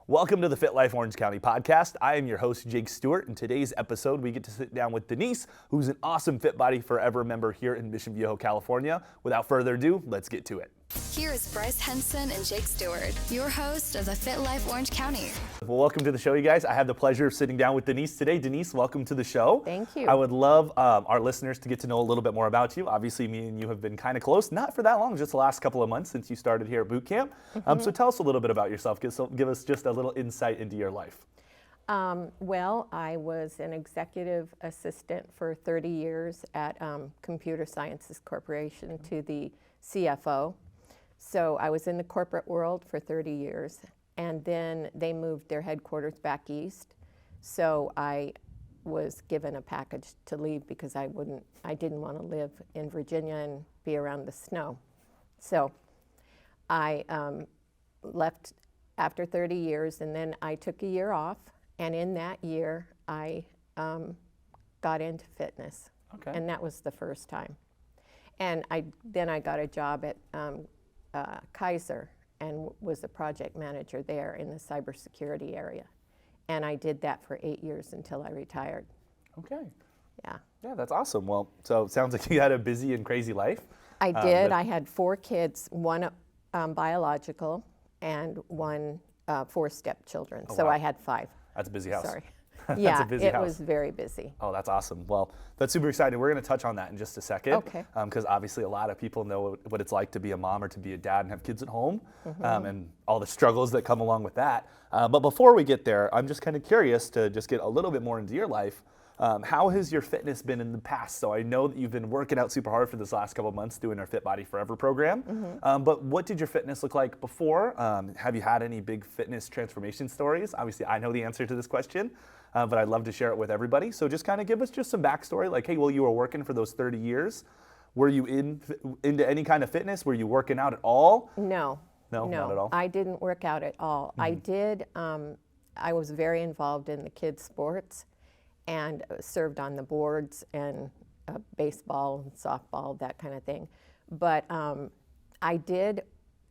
Welcome to the Fit Life Orange County podcast. I am your host, Jake Stewart. In today's episode, we get to sit down with Denise, who's an awesome Fit Body Forever member here in Mission Viejo, California. Without further ado, let's get to it. Here is Bryce Henson and Jake Stewart, your host of the Fit Life Orange County. Well, welcome to the show, you guys. I have the pleasure of sitting down with Denise today. Denise, welcome to the show. Thank you. I would love our listeners to get to know a little bit more about you. Obviously, me and you have been kind of close, not for that long, just the last couple of months since you started here at boot camp. So tell us a little bit about yourself. Give us just a little insight into your life. Well, I was an executive assistant for 30 years at Computer Sciences Corporation to the CFO. So I was in the corporate world for 30 years, and then they moved their headquarters back east. So I was given a package to leave because I didn't want to live in Virginia and be around the snow. So I left after 30 years, and then I took a year off, and in that year I got into fitness. Okay. And that was the first time. And then I got a job at Kaiser and was a project manager there in the cybersecurity area. And I did that for 8 years until I retired. Okay. Yeah. Yeah, that's awesome. Well, so it sounds like you had a busy and crazy life. I did. I had 4 kids, one biological and one 4 stepchildren. Oh, so wow. I had 5. That's a busy house. Sorry. That's Yeah, a busy it house. was very busy. Oh, that's awesome. Well, that's super exciting. We're going to touch on that in just a second. Okay. Because obviously a lot of people know what it's like to be a mom or to be a dad and have kids at home, and all the struggles that come along with that. But before we get there, I'm just kind of curious to just get a little bit more into your life. How has your fitness been in the past? So I know that you've been working out super hard for this last couple of months doing our Fit Body Forever program. But what did your fitness look like before? Have you had any big fitness transformation stories? Obviously, I know the answer to this question, but I'd love to share it with everybody. So just kind of give us just some backstory. Like, hey, well, you were working for those 30 years. Were you into any kind of fitness? Were you working out at all? No, not at all. I didn't work out at all. I did. I was very involved in the kids' sports and served on the boards and baseball and softball, that kind of thing. But I did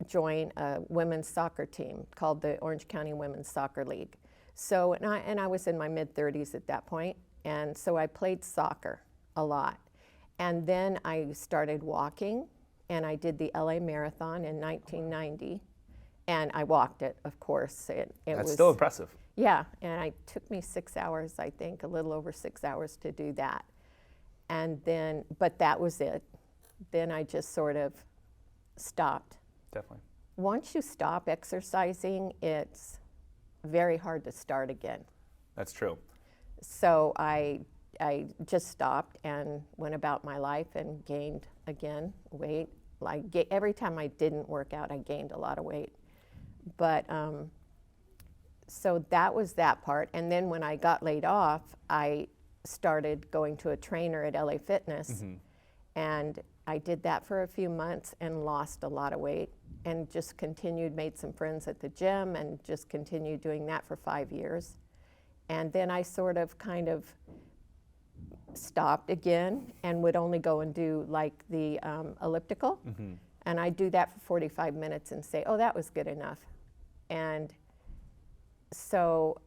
join a women's soccer team called the Orange County Women's Soccer League. So, and I was in my mid-30s at that point, and so I played soccer a lot. And then I started walking, and I did the LA Marathon in 1990, and I walked it, of course. That's still impressive. Yeah, and it took me 6 hours, I think, a little over 6 hours to do that. And then, but that was it. Then I just sort of stopped. Definitely. Once you stop exercising, it's very hard to start again. That's true. So I just stopped and went about my life and gained again weight. Every time I didn't work out, I gained a lot of weight. But so that was that part. And then when I got laid off, I started going to a trainer at LA Fitness. And I did that for a few months and lost a lot of weight and just continued, made some friends at the gym and just continued doing that for 5 years. And then I sort of kind of stopped again and would only go and do like the elliptical. And I'd do that for 45 minutes and say, oh, that was good enough. And so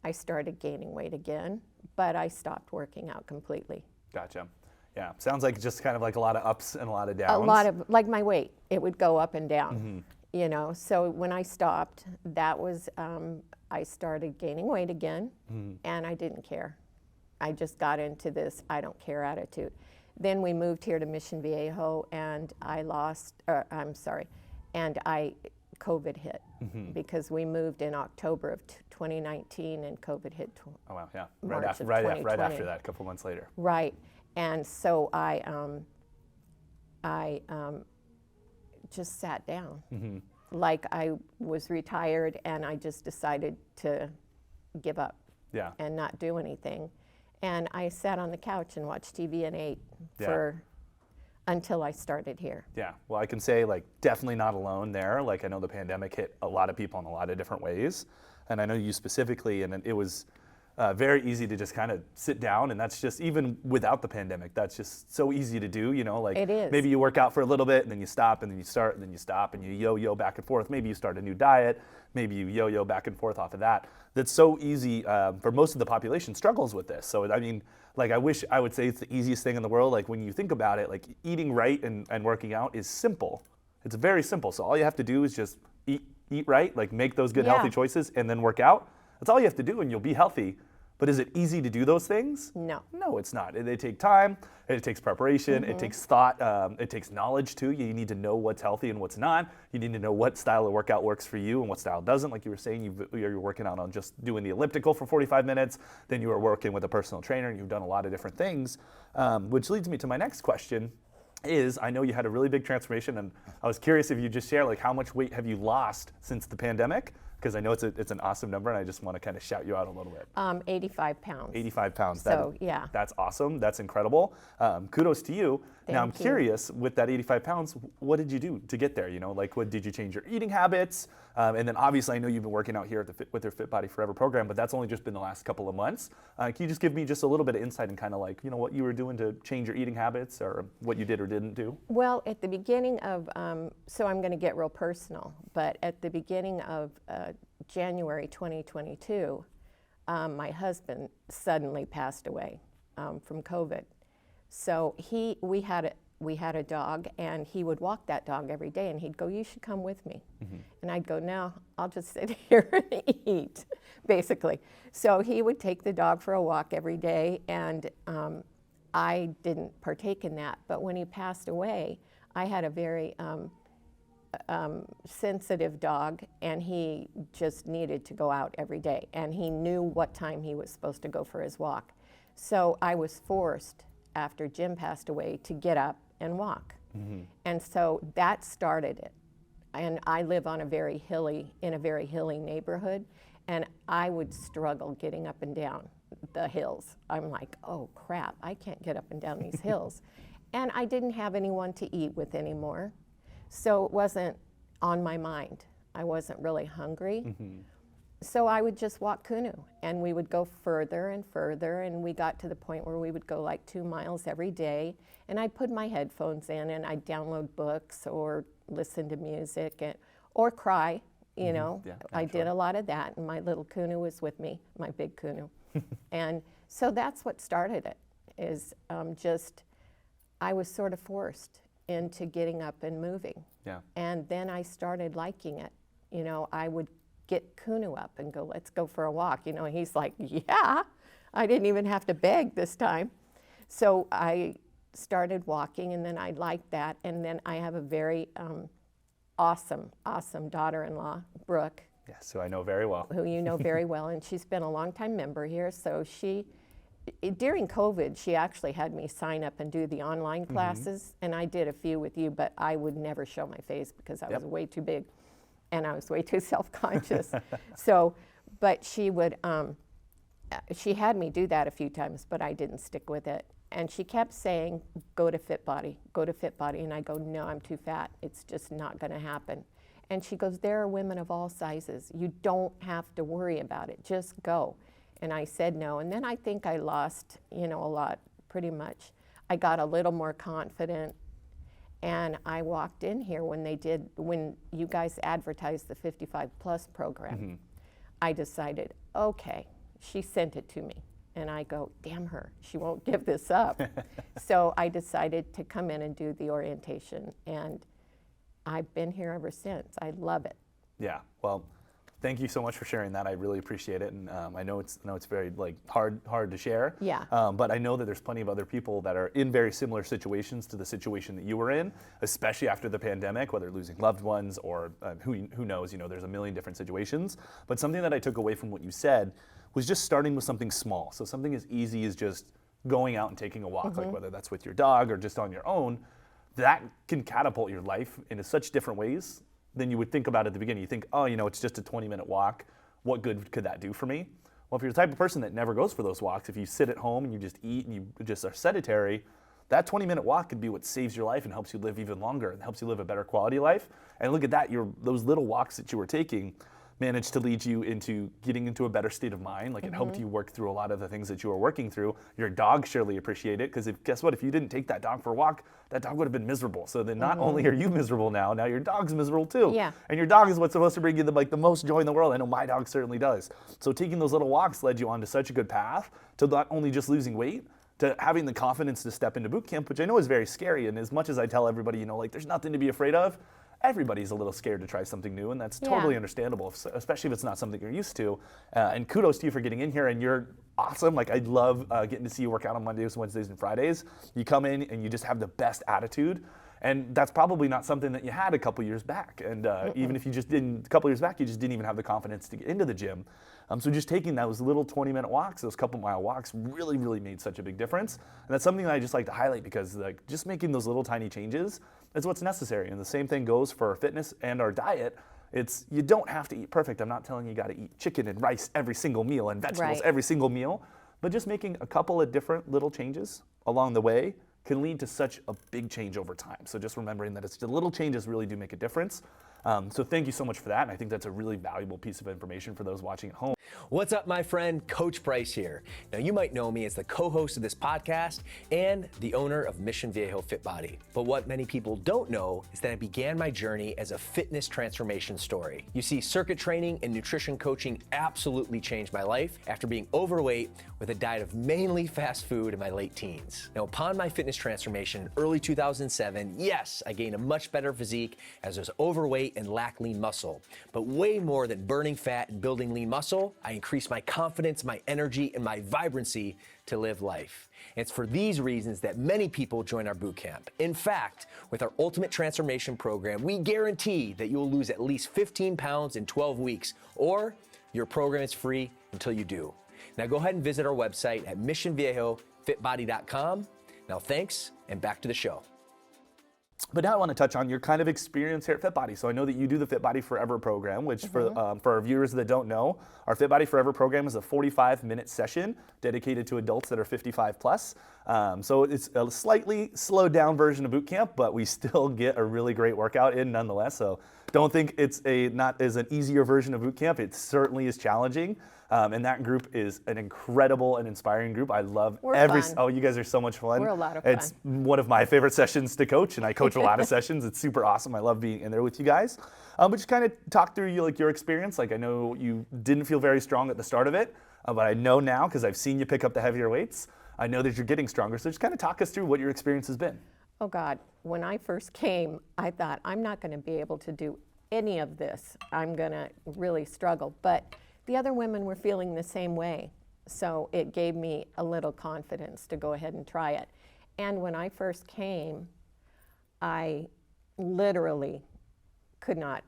I started gaining weight again, but I stopped working out completely. Gotcha. Yeah, sounds like just kind of like a lot of ups and a lot of downs. A lot of, like my weight, it would go up and down, you know. So when I stopped, that was, I started gaining weight again, and I didn't care. I just got into this I don't care attitude. Then we moved here to Mission Viejo, and COVID hit because we moved in October of 2019, and COVID hit. Oh wow, yeah, March right after that, a couple months later. Right, and so I just sat down, like I was retired, and I just decided to give up and not do anything. And I sat on the couch and watched TV and ate until I started here. Yeah, well, I can say like definitely not alone there. Like I know the pandemic hit a lot of people in a lot of different ways, and I know you specifically, and it was very easy to just kind of sit down, and that's just, even without the pandemic, that's just so easy to do, like It is. maybe you work out for a little bit and then you stop and then you start and then you stop and you yo-yo back and forth. Maybe you start a new diet, maybe you yo-yo back and forth off of that. That's so easy for most of the population struggles with this. So I mean, like, I wish I would say it's the easiest thing in the world. Like, when you think about it, like, eating right and working out is simple. It's very simple. So all you have to do is just eat right, like make those good healthy choices and then work out. That's all you have to do and you'll be healthy. But is it easy to do those things? No. No, it's not. They take time, it takes preparation, it takes thought, it takes knowledge too. You need to know what's healthy and what's not. You need to know what style of workout works for you and what style doesn't. Like you were saying, you're working out on just doing the elliptical for 45 minutes, then you were working with a personal trainer, and you've done a lot of different things, which leads me to my next question. I know you had a really big transformation, and I was curious if you just share, like, how much weight have you lost since the pandemic? Because I know it's an awesome number, and I just want to kind of shout you out a little bit. 85 pounds. 85 pounds. So, yeah. That's awesome. That's incredible. Kudos to you. Now, I'm Thank you. curious, with that 85 pounds, what did you do to get there? Like, what did you change your eating habits? And then obviously, I know you've been working out here at with your Fit Body Forever program, but that's only just been the last couple of months. Can you just give me just a little bit of insight and kind of like, what you were doing to change your eating habits, or what you did or didn't do? Well, at the beginning of, so I'm going to get real personal, but at the beginning of January 2022, my husband suddenly passed away from COVID. So we had a dog, and he would walk that dog every day, and he'd go, "You should come with me." And I'd go, "No, I'll just sit here and eat," basically. So he would take the dog for a walk every day, and I didn't partake in that. But when he passed away, I had a very sensitive dog, and he just needed to go out every day, and he knew what time he was supposed to go for his walk. So I was forced, after Jim passed away, to get up and walk. And so that started it. And I live on in a very hilly neighborhood, and I would struggle getting up and down the hills. I'm like, oh crap, I can't get up and down these hills. And I didn't have anyone to eat with anymore, so it wasn't on my mind. I wasn't really hungry. So I would just walk Kunu, and we would go further and further, and we got to the point where we would go like 2 miles every day, and I'd put my headphones in, and I'd download books or listen to music, or cry, Yeah, I did a lot of that, and my little Kunu was with me, my big Kunu. And so that's what started it, is just, I was sort of forced into getting up and moving. Yeah. And then I started liking it. I would get Kunu up and go, "Let's go for a walk." And he's like, "Yeah." I didn't even have to beg this time. So I started walking, and then I liked that. And then I have a very awesome daughter-in-law, Brooke, Yes, who I know very well. who you know very well, and she's been a longtime member here. So during COVID, she actually had me sign up and do the online classes, and I did a few with you, but I would never show my face because I was way too big, and I was way too self-conscious. So, but she would, she had me do that a few times, but I didn't stick with it. And she kept saying, "Go to Fit Body, go to Fit Body." And I go, "No, I'm too fat. It's just not going to happen." And she goes, "There are women of all sizes. You don't have to worry about it. Just go." And I said no. And then I think I lost, a lot, pretty much. I got a little more confident. And I walked in here when you guys advertised the 55 plus program. I decided, okay, she sent it to me. And I go, damn her, she won't give this up. So I decided to come in and do the orientation. And I've been here ever since. I love it. Yeah, well, thank you so much for sharing that. I really appreciate it, and I know it's very hard to share. Yeah. But I know that there's plenty of other people that are in very similar situations to the situation that you were in, especially after the pandemic, whether losing loved ones or who knows. There's a million different situations. But something that I took away from what you said was just starting with something small. So something as easy as just going out and taking a walk, like whether that's with your dog or just on your own. That can catapult your life into such different ways than you would think about at the beginning. You think, oh, it's just a 20-minute walk. What good could that do for me? Well, if you're the type of person that never goes for those walks, if you sit at home and you just eat and you just are sedentary, that 20-minute walk could be what saves your life and helps you live even longer and helps you live a better quality of life. And look at that, those little walks that you were taking, managed to lead you into getting into a better state of mind. Like it helped you work through a lot of the things that you were working through. Your dog surely appreciated it, because guess what? If you didn't take that dog for a walk, that dog would have been miserable. So then not only are you miserable now your dog's miserable too. Yeah. And your dog is what's supposed to bring you the most joy in the world. I know my dog certainly does. So taking those little walks led you onto such a good path to not only just losing weight, to having the confidence to step into boot camp, which I know is very scary. And as much as I tell everybody, like there's nothing to be afraid of, everybody's a little scared to try something new, and that's totally understandable, especially if it's not something you're used to. And kudos to you for getting in here, and you're awesome. Like I love getting to see you work out on Mondays, Wednesdays, and Fridays. You come in and you just have the best attitude, and that's probably not something that you had a couple years back. And even if you just didn't, a couple years back, you just didn't even have the confidence to get into the gym. So just taking those little 20-minute walks, those couple mile walks really, really made such a big difference. And that's something that I just like to highlight, because like just making those little tiny changes is what's necessary. And the same thing goes for our fitness and our diet. You don't have to eat perfect. I'm not telling you got to eat chicken and rice every single meal and vegetables every single meal, but just making a couple of different little changes along the way can lead to such a big change over time. So just remembering that it's the little changes really do make a difference. So thank you so much for that, and I think that's a really valuable piece of information for those watching at home. What's up, my friend? Coach Bryce here. Now, you might know me as the co-host of this podcast and the owner of Mission Viejo Fit Body. But what many people don't know is that I began my journey as a fitness transformation story. You see, circuit training and nutrition coaching absolutely changed my life after being overweight with a diet of mainly fast food in my late teens. Now, upon my fitness transformation in early 2007, yes, I gained a much better physique as I was overweight and lacked lean muscle. But way more than burning fat and building lean muscle, I increased my confidence, my energy, and my vibrancy to live life. And it's for these reasons that many people join our boot camp. In fact, with our Ultimate Transformation Program, we guarantee that you will lose at least 15 pounds in 12 weeks, or your program is free until you do. Now go ahead and visit our website at missionviejofitbody.com. Now thanks, and back to the show. But now I want to touch on your kind of experience here at Fit Body. So I know that you do the Fit Body Forever program, which for our viewers that don't know, our Fit Body Forever program is a 45-minute session dedicated to adults that are 55 plus. So it's a slightly slowed down version of boot camp, but we still get a really great workout in nonetheless. So don't think it's not as an easier version of boot camp. It certainly is challenging. And that group is an incredible and inspiring group. I love fun. Oh, you guys are so much fun. We're a lot of fun. It's one of my favorite sessions to coach, and I coach a lot of sessions. It's super awesome. I love being in there with you guys. But just kind of talk through your experience. Like I know you didn't feel very strong at the start of it, but I know now because I've seen you pick up the heavier weights. I know that you're getting stronger. So just kind of talk us through what your experience has been. Oh God, when I first came, I thought I'm not going to be able to do any of this. I'm going to really struggle. But the other women were feeling the same way. So it gave me a little confidence to go ahead and try it. And when I first came, I literally could not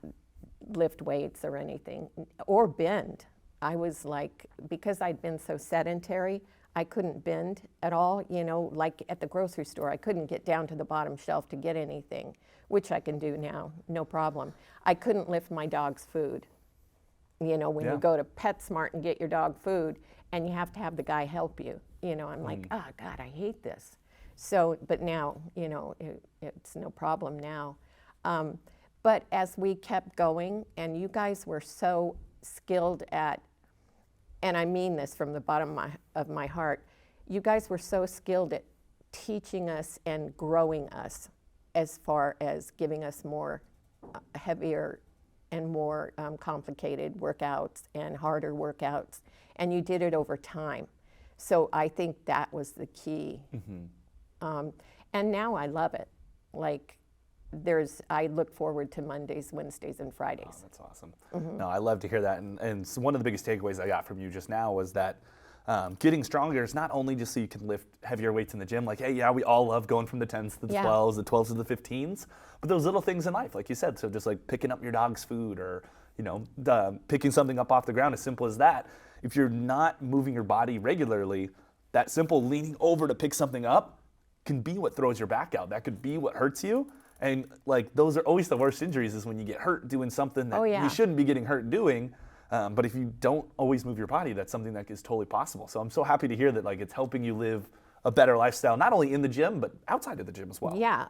lift weights or anything, or bend. I was like, because I'd been so sedentary, I couldn't bend at all. Like at the grocery store, I couldn't get down to the bottom shelf to get anything, which I can do now, no problem. I couldn't lift my dog's food. When you go to PetSmart and get your dog food, and you have to have the guy help you. I'm like, oh God, I hate this. So, but now, it's no problem now. But as we kept going, and you guys were so skilled at, and I mean this from the bottom of my heart, you guys were so skilled at teaching us and growing us as far as giving us more heavier and more complicated workouts and harder workouts, and you did it over time. So I think that was the key. And now I love it. Like I look forward to Mondays, Wednesdays, and Fridays. Oh, that's awesome. No, I love to hear that. And so one of the biggest takeaways I got from you just now was that getting stronger is not only just so you can lift heavier weights in the gym, like, hey, yeah, we all love going from the 10s to the 12s, the 12s to the 15s, but those little things in life, like you said, so just like picking up your dog's food or, picking something up off the ground, as simple as that. If you're not moving your body regularly, that simple leaning over to pick something up can be what throws your back out. That could be what hurts you. And like, those are always the worst injuries, is when you get hurt doing something that you shouldn't be getting hurt doing. But if you don't always move your body, that's something that is totally possible. So I'm so happy to hear that like it's helping you live a better lifestyle, not only in the gym, but outside of the gym as well. Yeah,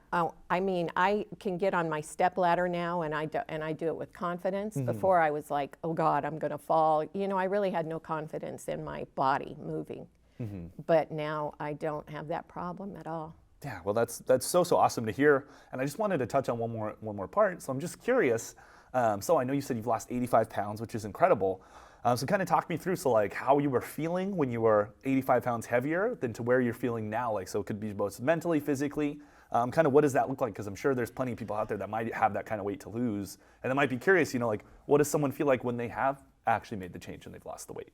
I mean, I can get on my step ladder now, and I do it with confidence. Before I was like, oh God, I'm gonna fall. You know, I really had no confidence in my body moving. But now I don't have that problem at all. Yeah, well, that's so awesome to hear. And I just wanted to touch on one more part. So I'm just curious. So I know you said you've lost 85 pounds, which is incredible. So kind of talk me through, so like how you were feeling when you were 85 pounds heavier than to where you're feeling now. Like, so it could be both mentally, physically. Kind of what does that look like? Because I'm sure there's plenty of people out there that might have that kind of weight to lose, and they might be curious, you know, like what does someone feel like when they have actually made the change and they've lost the weight?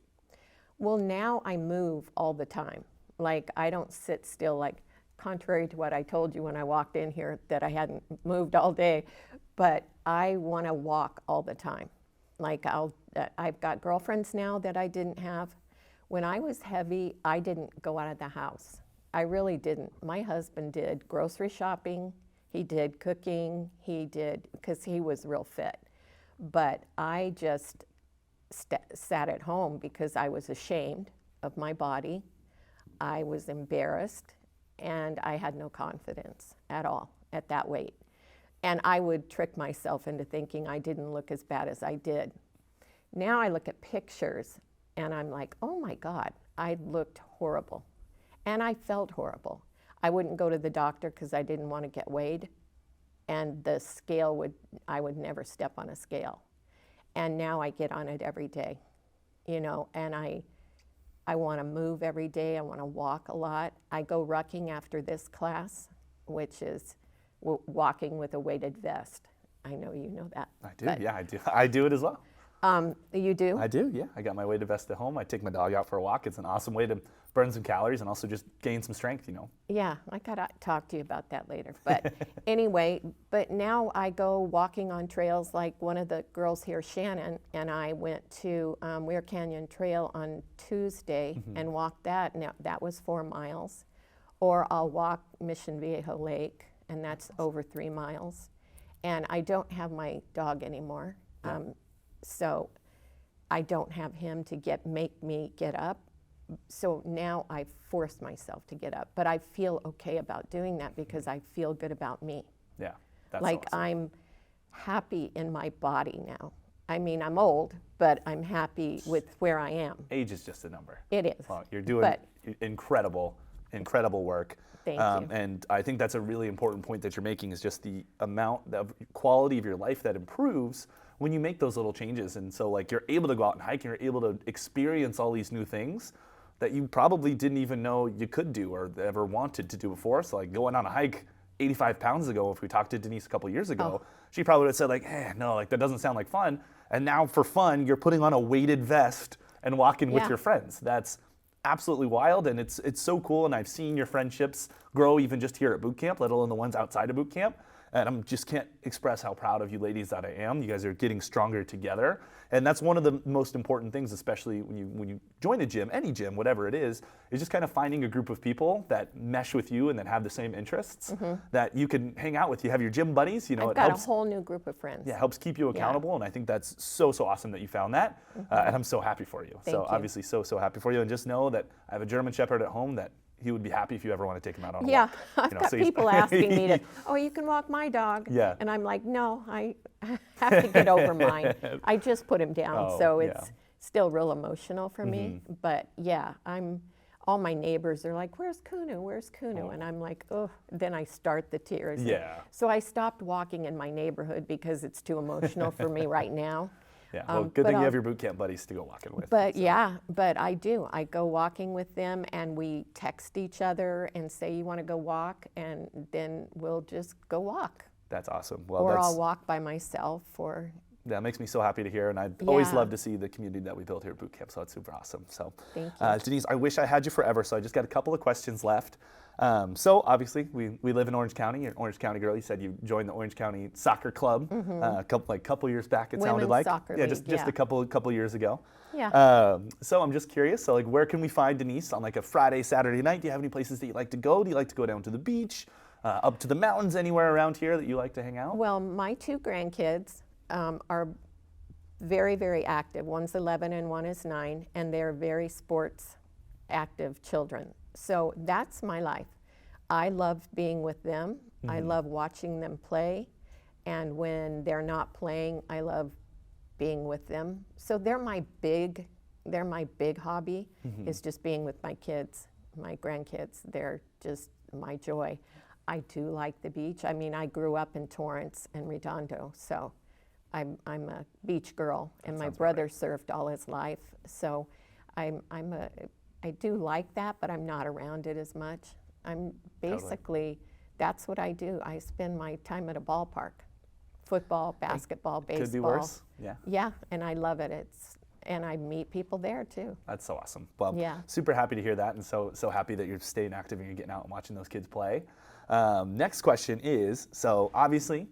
Well, now I move all the time. Like, I don't sit still, like, contrary to what I told you when I walked in here, that I hadn't moved all day, but I want to walk all the time. Like, I've got girlfriends now that I didn't have. When I was heavy, I didn't go out of the house. I really didn't. My husband did grocery shopping, he did cooking, he did, because he was real fit. But I just sat at home because I was ashamed of my body. I was embarrassed, and I had no confidence at all at that weight. And I would trick myself into thinking I didn't look as bad as I did. Now I look at pictures and I'm like, oh my God, I looked horrible. And I felt horrible. I wouldn't go to the doctor because I didn't want to get weighed. And the scale I would never step on a scale. And now I get on it every day, you know, and I want to move every day. I want to walk a lot. I go rucking after this class, which is walking with a weighted vest. I know you know that. I do, yeah, I do. I do it as well. You do? I do, yeah. I got my weighted vest at home. I take my dog out for a walk. It's an awesome way to burn some calories and also just gain some strength, you know. Yeah, I gotta talk to you about that later. But anyway, but now I go walking on trails, like one of the girls here, Shannon, and I went to Weir Canyon Trail on Tuesday and walked that. Now that was 4 miles. Or I'll walk Mission Viejo Lake, and that's over 3 miles. And I don't have my dog anymore. So I don't have him to make me get up. So now I force myself to get up. But I feel okay about doing that because I feel good about me. Yeah, that's like awesome. I'm happy in my body now. I mean, I'm old, but I'm happy with where I am. Age is just a number. It is. Well, you're doing incredible work. Thank you. And I think that's a really important point that you're making, is just the amount of quality of your life that improves when you make those little changes. And so like you're able to go out and hike and you're able to experience all these new things that you probably didn't even know you could do or ever wanted to do before. So like going on a hike 85 pounds ago, if we talked to Denise a couple years ago, she probably would have said like, no, like that doesn't sound like fun. And now for fun, you're putting on a weighted vest and walking with your friends. That's absolutely wild, and it's so cool. And I've seen your friendships grow even just here at boot camp, let alone the ones outside of boot camp. And I just can't express how proud of you ladies that I am. You guys are getting stronger together. And that's one of the most important things, especially when you join a gym, any gym, whatever it is just kind of finding a group of people that mesh with you and that have the same interests, that you can hang out with. You have your gym buddies, you know. I've got a whole new group of friends. Yeah, it helps keep you accountable, and I think that's so awesome that you found that. And I'm so happy for you. Thank you. Obviously so happy for you. And just know that I have a German Shepherd at home that he would be happy if you ever want to take him out on a walk. I've got people asking me to, you can walk my dog. Yeah. And I'm like, no, I have to get over mine. I just put him down, so it's still real emotional for me. But yeah, all my neighbors are like, where's Kunu? Where's Kunu? And I'm like, then I start the tears. Yeah. So I stopped walking in my neighborhood because it's too emotional for me right now. Yeah, well, good thing you have your boot camp buddies to go walking with. But but I do. I go walking with them, and we text each other and say, you want to go walk? And then we'll just go walk. That's awesome. Well, or I'll walk by myself. That makes me so happy to hear, and I'd always love to see the community that we built here at boot camp, so that's super awesome. So, thank you. Denise, I wish I had you forever, so I just got a couple of questions left. So obviously, we live in Orange County. You're an Orange County girl. You said you joined the Orange County Soccer Club a couple years back. It sounded like soccer yeah, league, just a couple years ago. Yeah. So I'm just curious. So like, where can we find Denise on like a Friday, Saturday night? Do you have any places that you like to go? Do you like to go down to the beach, up to the mountains, anywhere around here that you like to hang out? Well, my 2 grandkids are very, very active. One's 11 and one is 9, and they're very sports active children. So that's my life. I love being with them. I love watching them play. And when they're not playing, I love being with them. So they're my big hobby, is just being with my kids, my grandkids. They're just my joy. I do like the beach. I mean, I grew up in Torrance and Redondo, so I'm a beach girl, and my brother surfed all his life. So I do like that, but I'm not around it as much. I'm basically, that's what I do. I spend my time at a ballpark. Football, basketball, baseball. Could be worse. Yeah. Yeah, and I love it. And I meet people there too. That's so awesome. Well, Yeah. super happy to hear that, and so happy that you're staying active and you're getting out and watching those kids play. Next question is, so obviously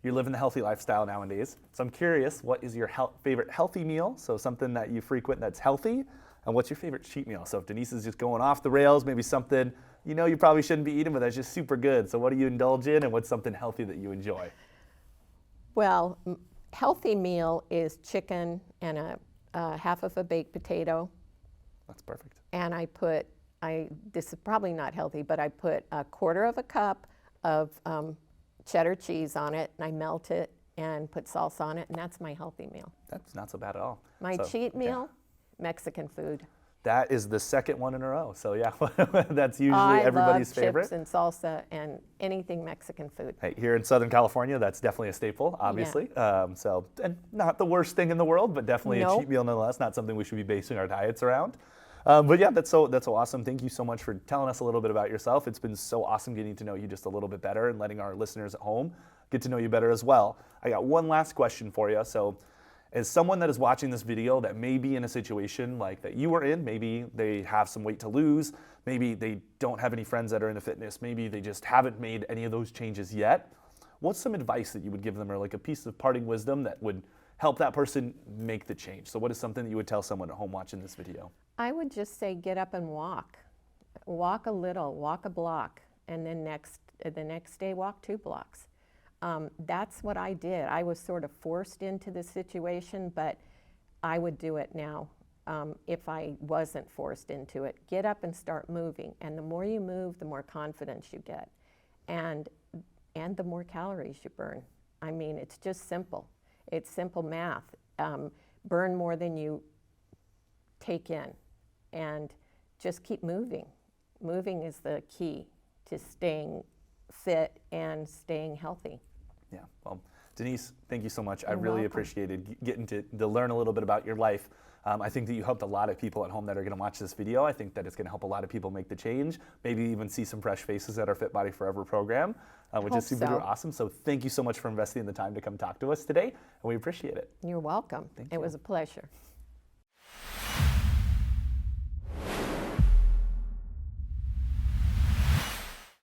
you're living the healthy lifestyle nowadays. So I'm curious, what is your favorite healthy meal? So something that you frequent that's healthy, and what's your favorite cheat meal? So if Denise is just going off the rails, maybe something you know you probably shouldn't be eating, but that's just super good. So what do you indulge in, and what's something healthy that you enjoy? Well, healthy meal is chicken and a half of a baked potato. That's perfect. And this is probably not healthy, but I put a quarter of a cup of cheddar cheese on it, and I melt it and put salsa on it, and that's my healthy meal. That's not so bad at all. My cheat meal, Mexican food. That is the second one in a row. So yeah, that's usually everybody's favorite. Chips and salsa and anything Mexican food. Hey, here in Southern California, that's definitely a staple, obviously. So, and not the worst thing in the world, but definitely a cheat meal nonetheless. Not something we should be basing our diets around. But yeah, that's so awesome. Thank you so much for telling us a little bit about yourself. It's been so awesome getting to know you just a little bit better and letting our listeners at home get to know you better as well. I got one last question for you. So, as someone that is watching this video that may be in a situation like that you were in, maybe they have some weight to lose, maybe they don't have any friends that are into fitness, maybe they just haven't made any of those changes yet, what's some advice that you would give them, or like a piece of parting wisdom that would help that person make the change? So what is something that you would tell someone at home watching this video? I would just say get up and walk. Walk a little, walk a block, and then the next day walk 2 blocks. That's what I did. I was sort of forced into the situation, but I would do it now if I wasn't forced into it. Get up and start moving, and the more you move, the more confidence you get, and the more calories you burn. I mean, it's just simple. It's simple math. Burn more than you take in, and just keep moving. Moving is the key to staying fit and staying healthy. Yeah, well, Denise, thank you so much. I You're really welcome. appreciated getting to learn a little bit about your life. I think that you helped a lot of people at home that are going to watch this video. I think that it's going to help a lot of people make the change, maybe even see some fresh faces at our Fit Body Forever program, which is super awesome. So thank you so much for investing the time to come talk to us today, and we appreciate it. You're welcome. It was a pleasure.